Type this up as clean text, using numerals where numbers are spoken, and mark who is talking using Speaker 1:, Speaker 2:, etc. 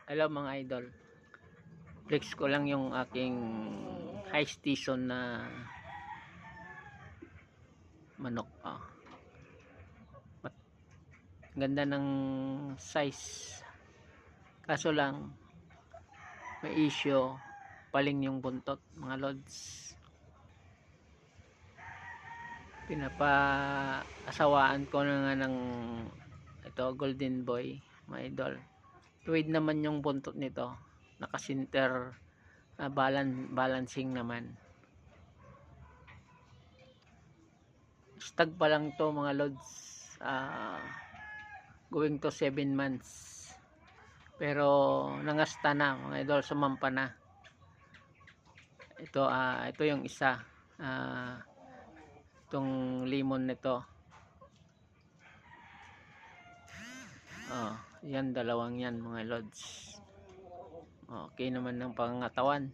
Speaker 1: hello mga idol. Flex ko lang yung aking high station na manok. Ganda ng size. Kaso lang may issue, paling yung buntot mga lods. Pinapa-asawaan ko na nga ng ito golden boy mga idol. Tuwid naman yung buntot nito, naka-center balancing naman. Stag pa lang to mga lods, going to 7 months, pero nangasta na mga idol, sumampa na. Ito yung isa, itong limon nito. Yan, dalawang yan mga lods. Okay naman ng pangangatawan.